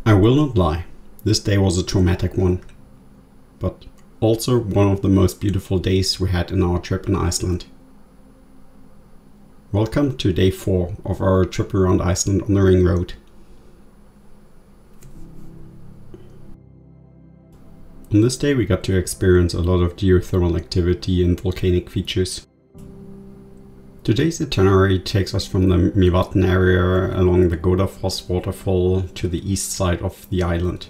I will not lie, this day was a traumatic one, but also one of the most beautiful days we had in our trip in Iceland. Welcome to day 4 of our trip around Iceland on the ring road. On this day we got to experience a lot of geothermal activity and volcanic features. Today's itinerary takes us from the Mývatn area along the Dettifoss waterfall to the east side of the island.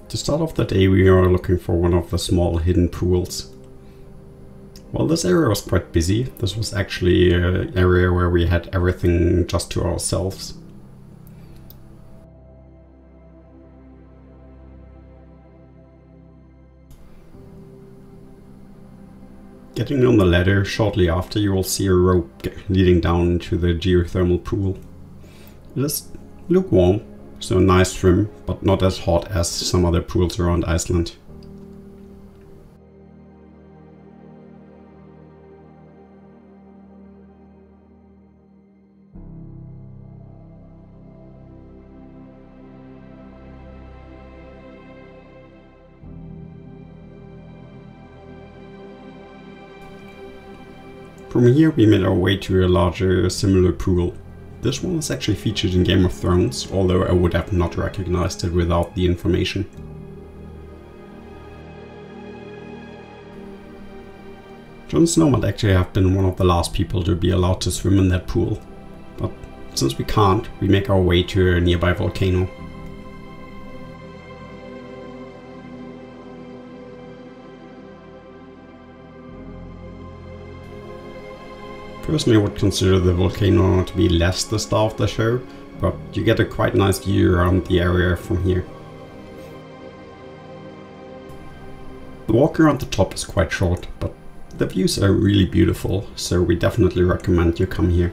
To start off the day we are looking for one of the small hidden pools. While this area was quite busy, this was actually an area where we had everything just to ourselves. Getting on the ladder shortly after, you will see a rope leading down to the geothermal pool. It is lukewarm, so a nice swim, but not as hot as some other pools around Iceland. From here we made our way to a larger similar pool. This one is actually featured in Game of Thrones, although I would have not recognized it without the information. Jon Snow might actually have been one of the last people to be allowed to swim in that pool, but since we can't, we make our way to a nearby volcano. Personally I would consider the volcano to be less the star of the show, but you get a quite nice view around the area from here. The walk around the top is quite short, but the views are really beautiful, so we definitely recommend you come here.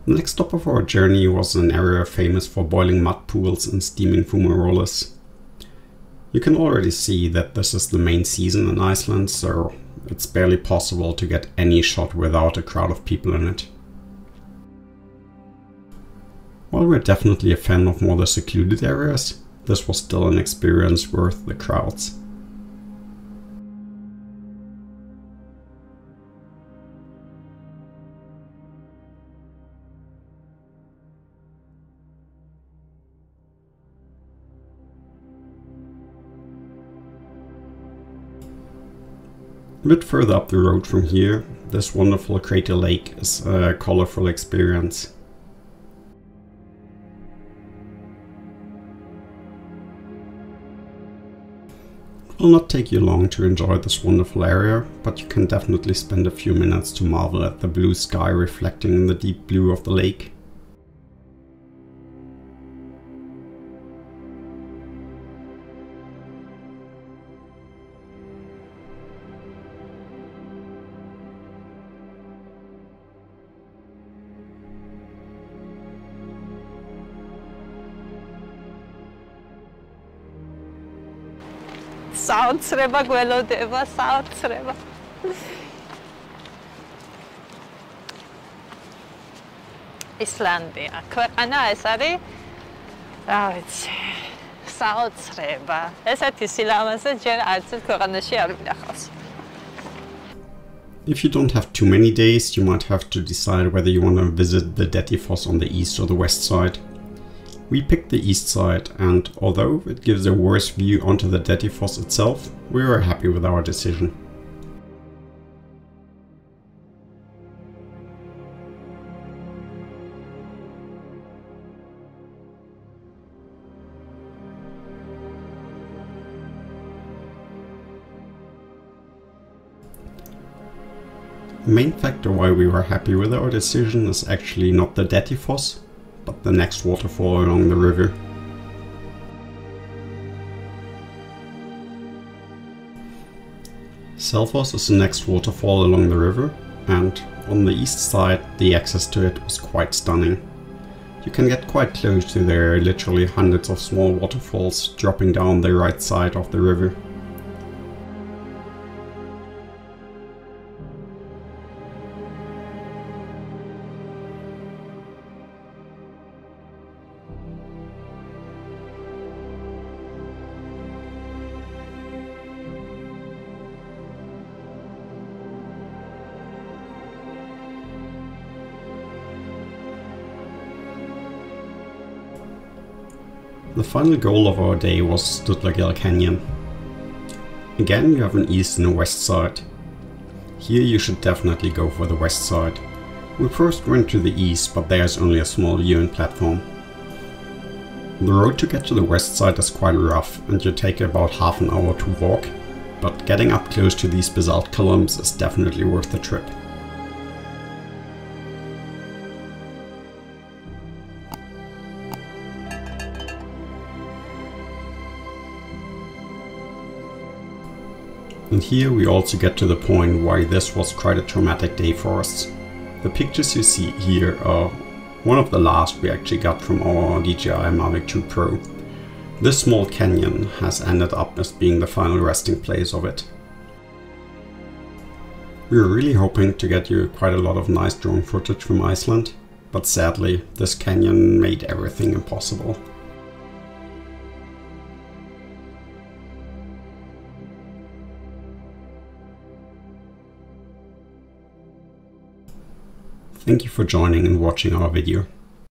The next stop of our journey was an area famous for boiling mud pools and steaming fumaroles. You can already see that this is the main season in Iceland, so it's barely possible to get any shot without a crowd of people in it. While we're definitely a fan of more the secluded areas, this was still an experience worth the crowds. A bit further up the road from here, this wonderful crater lake is a colorful experience. It will not take you long to enjoy this wonderful area, but you can definitely spend a few minutes to marvel at the blue sky reflecting in the deep blue of the lake. Saotreba gwelodeva, saotreba. Islandia. Ქვეყანა ეს არის? რა ვიცი. საოცრება. ესეთი სილამაზე ჯერ არც ერთ ქვეყანაში არ ვნახავს. If you don't have too many days, you might have to decide whether you want to visit the Dettifoss on the east or the west side. We picked the east side, and although it gives a worse view onto the Dettifoss itself, we were happy with our decision. The main factor why we were happy with our decision is actually not the Dettifoss, but the next waterfall along the river. Selfoss is the next waterfall along the river, and on the east side the access to it was quite stunning. You can get quite close to there, literally hundreds of small waterfalls dropping down the right side of the river. The final goal of our day was Stuðlagil Canyon. Again, you have an east and a west side. Here you should definitely go for the west side. We first went to the east, but there's only a small viewing platform. The road to get to the west side is quite rough and you take about half an hour to walk, but getting up close to these basalt columns is definitely worth the trip. And here we also get to the point why this was quite a traumatic day for us. The pictures you see here are one of the last we actually got from our DJI Mavic Pro. This small canyon has ended up as being the final resting place of it. We were really hoping to get you quite a lot of nice drone footage from Iceland, but sadly this canyon made everything impossible. Thank you for joining and watching our video.